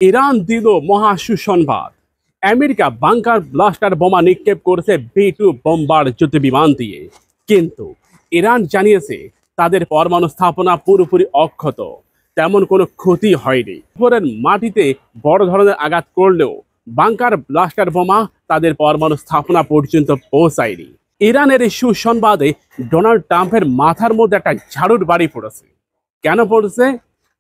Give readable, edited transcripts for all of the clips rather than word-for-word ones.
Iran দিল মহা সুসংবাদ। আমেরিকা বাংকার ব্লাস্টার বোমা নিক্ষেপ করেছে B-2 বোম্বার যুদ্ধ বিমান দিয়ে। কিন্তু ইরান জানিয়েছে তাদের পরমাণু স্থাপনা পুরোপুরি অক্ষত, তেমন কোনো ক্ষতি হয়নি। উপরের মাটিতে বড় ধরনের আঘাত করলেও বাংকার ব্লাস্টার বোমা তাদের পরমাণু স্থাপনা পর্যন্ত পৌঁছায়নি। ইরানের এই সুসংবাদে ডোনাল্ড ট্রাম্পের মাথার মধ্যে একটা ঝাড়ুর বাড়ি পড়েছে। কেন পড়েছে?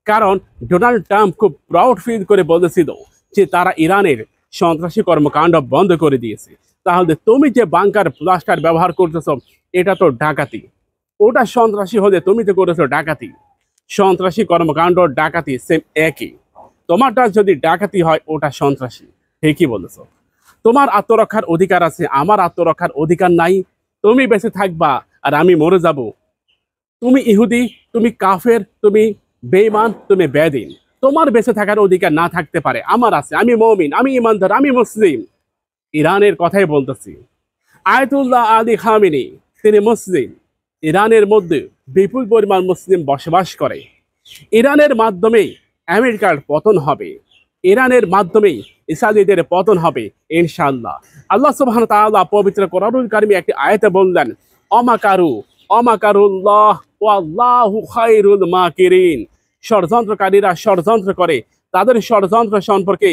কারণ ডোনাল্ড ট্রাম্প খুব প্রাউড ফিল করে বলেছিল যে তারা ইরানের সন্ত্রাসী কর্মকাণ্ড বন্ধ করে দিয়েছে। তাহলে তুমি যে বাংকার ব্লাস্টার ব্যবহার করতেছ এটা তো ডাকাতি, ওটা সন্ত্রাসী হলে তুমি তো করেছো ডাকাতি। সন্ত্রাসী কর্মকাণ্ড ডাকাতি সেম একই। তোমারটা যদি ডাকাতি হয় ওটা সন্ত্রাসী। ঠিকই বলেছো। তোমার আত্মরক্ষার অধিকার আছে, আমার আত্মরক্ষার অধিকার নাই। তুমি বেঁচে থাকবা আর আমি মরে যাব। তুমি ইহুদি, তুমি কাফের, তুমি বেঈমান, তুমি বেদিন। তোমার বেঁচে থাকার অধিকার না থাকতে পারে, আমার আছে। আমি মুমিন, আমি ইমানদার, আমি মুসলিম। ইরানের কথাই বলতেছি। আয়াতুল্লাহ আলী খামেনি তিনি মুসলিম। ইরানের মধ্যে বিপুল পরিমাণ মুসলিম বসবাস করে। ইরানের মাধ্যমেই আমেরিকার পতন হবে, ইরানের মাধ্যমেই ইসরায়েলিদের পতন হবে ইনশাআল্লাহ। আল্লাহ সুবহানাহু ওয়া তাআলা পবিত্র কোরআনুল কারিমে একটি আয়াতে বললেন, অমাকারু অমাকারুল্লাহ ওয়াল্লাহু খায়রুল মাকিরিন। ষড়যন্ত্রকারীরা ষড়যন্ত্র করে, তাদের ষড়যন্ত্র সম্পর্কে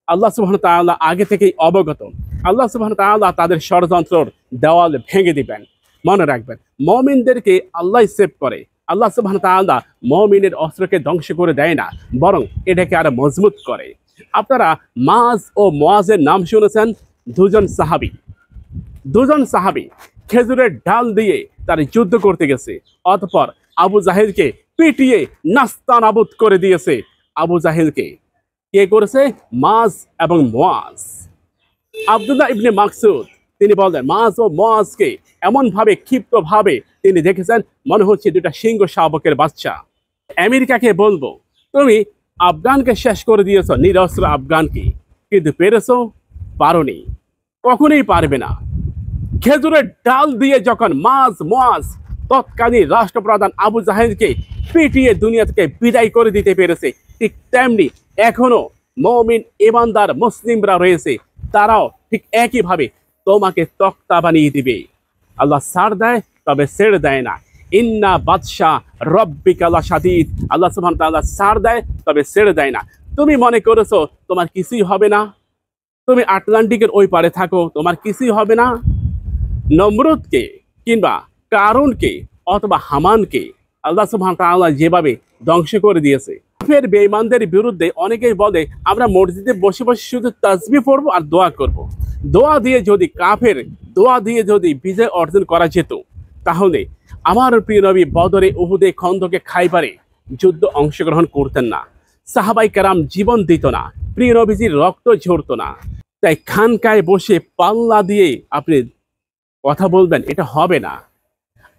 আল্লাহ সুবহানাহু ওয়া তাআলা আগে থেকেই অবগত। আল্লাহ সুবহানাহু ওয়া তাআলা তাদের ষড়যন্ত্রর দেওয়াল ভেঙে দিবেন। মনে রাখবেন, মুমিনদেরকে আল্লাহ সেভ করে। আল্লাহ সুবহানাহু ওয়া তাআলা মুমিনের অস্ত্রকে ধ্বংস করে দেয় না, বরং এটাকে আরো মজবুত করে। আপনারা মাজ ও মুয়াজের নাম শুনেছেন? দুজন সাহাবী খেজুরের ডাল দিয়ে তার যুদ্ধ করতে গেছে, অতঃপর আবু জাহেলকে পিটিয়ে নাস্তানাবুদ করে দিয়েছে। আবু জাহেলকে কে করেছে? মাজ এবং মুয়াজ। আব্দুল্লাহ ইবনে মাকসুদ তিনি বলেন, মাজ ও মুয়াজকে এমন ভাবে ক্ষিপ্ত ভাবে তিনি দেখেছেন মনে হচ্ছে দুটা সিংহ শাবকের বাচ্চা। আমেরিকাকে বলবো, তুমি আফগানকে শেষ করে দিয়েছ, নিরস্ত্র আফগানকে, কিন্তু পেরেছো? পারোনি, কখনোই পারবে না। খেজুরের ডাল দিয়ে যখন মুয়াজ তৎকালীন রাষ্ট্রপ্রধান আবু জাহেলকে পিটিয়ে দুনিয়া থেকে বিদায় করে দিতে পেরেছে, ঠিক তেমনি এখনো মুমিন ইমানদার মুসলিমরা রয়েছে, তারাও ঠিক একইভাবে তোমাকে তক্তা বানিয়ে দিবে। আল্লাহ ছাড় দেয় তবে ছেড়ে দেয় না। ইন্না বাদশা রব্বিকা লাশাদীদ। আল্লাহ সুবহানাহু ওয়া তাআলা ছাড় দেয় তবে ছেড়ে দেয় না। তুমি মনে করেছো তোমার কিছুই হবে না, তুমি আটলান্টিকের ওই পারে থাকো, তোমার কিছুই হবে না। নমরুদকে কিংবা কারুনকে অথবা হামানকে আল্লাহ সুবহানাহু ওয়া তাআলা যেভাবে ধ্বংস করে দিয়েছে, ফের বেঈমানদের বিরুদ্ধে অনেকেই বলে আমরা মসজিদে বসে বসে শুধু তাসবিহ পড়বো আর দোয়া করব। দোয়া দিয়ে যদি বিজয় অর্জন করা যেত, তাহলে আমার প্রিয় নবী বদরে, উহুদে, খন্দকে, খাইবারে যুদ্ধ অংশগ্রহণ করতেন না। সাহাবাই কেরাম জীবন দিত না, প্রিয় নবীজির রক্ত ঝরতো না। তাই খানকায় বসে পাল্লা দিয়ে আপনি কথা বলবেন, এটা হবে না।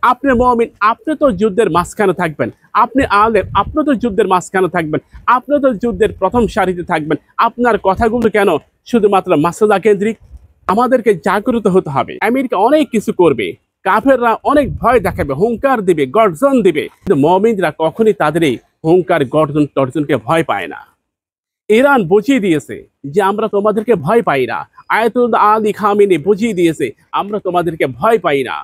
আপনি মুমিন, আপনি তো যুদ্ধের মাঝখানে থাকবেন। আপনি আলেম, আপনি তো যুদ্ধের মাঝখানে থাকবেন। আপনি তো যুদ্ধের প্রথম সারিতে থাকবেন। আপনার কথাগুলো কেন শুধুমাত্র মাসলা কেন্দ্রিক? আমাদেরকে জাগ্রত হতে হবে। আমেরিকা অনেক কিছু করবে, কাফেররা অনেক ভয় দেখাবে, হুঙ্কার দিবে, গর্জন দিবে, কিন্তু মুমিনরা কখনই তাদের এই হুঙ্কার গর্জন টর্জনকে ভয় পায় না। ইরান বুঝিয়ে দিয়েছে যে আমরা তোমাদেরকে ভয় পাই না। আয়াতুল্লাহ আলী খামেনি বুঝিয়ে দিয়েছে আমরা তোমাদেরকে ভয় পাই না।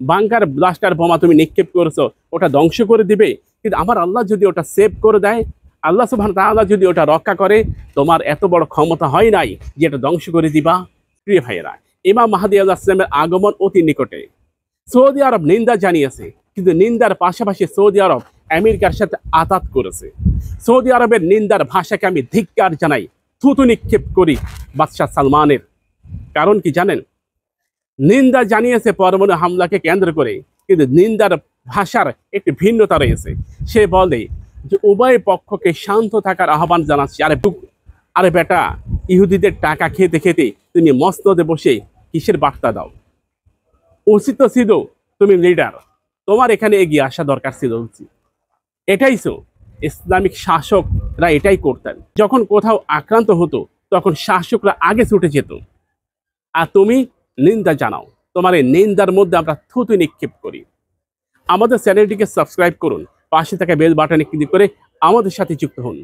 বাংকার ব্লাস্টার বোমা তুমি নিক্ষেপ করেছো, ওটা ধ্বংস করে দিবে, কিন্তু আমার আল্লাহ যদি ওটা সেভ করে দেয়, আল্লাহ সুবহানাহু ওয়া তাআলা যদি ওটা রক্ষা করে, তোমার এত বড় ক্ষমতা হয় নাই যে এটা ধ্বংস করে দিবা। প্রিয় ভাইয়েরা, ইমাম মাহদী আলাইহিস সালামের আগমন অতি নিকটে। সৌদি আরব নিন্দা জানিয়েছে, কিন্তু নিন্দার পাশাপাশি সৌদি আরব আমেরিকার সাথে আতাত করেছে। সৌদি আরবের নিন্দার ভাষাকে আমি ধিক্কার জানাই, থুতু নিক্ষেপ করি বাদশাহ সালমানের। কারণ কি জানেন? নিন্দা জানিয়েছে পরমাণু হামলাকে কেন্দ্র করে, কিন্তু নিন্দার ভাষার একটি ভিন্নতা রয়েছে। সে বলে যে উভয় পক্ষকে শান্ত থাকার আহ্বান জানাচ্ছি। আরে বেটা, ইহুদিদের টাকা খেতে খেতে তুমি মসনদে বসে কিসের বার্তা দাও? উচিত ছিল তুমি লিডার, তোমার এখানে এগিয়ে আসা দরকার ছিল। এটাই তো ইসলামিক শাসকরা এটাই করতেন। যখন কোথাও আক্রান্ত হতো তখন শাসকরা আগে ছুটে যেত, আর তুমি নিন্দা জানাও। তোমার এই নিন্দার মধ্যে আমরা থুতু নিক্ষেপ করি। আমাদের চ্যানেলটিকে সাবস্ক্রাইব করুন, পাশে থাকা বেল বাটনে ক্লিক করে আমাদের সাথে যুক্ত হন।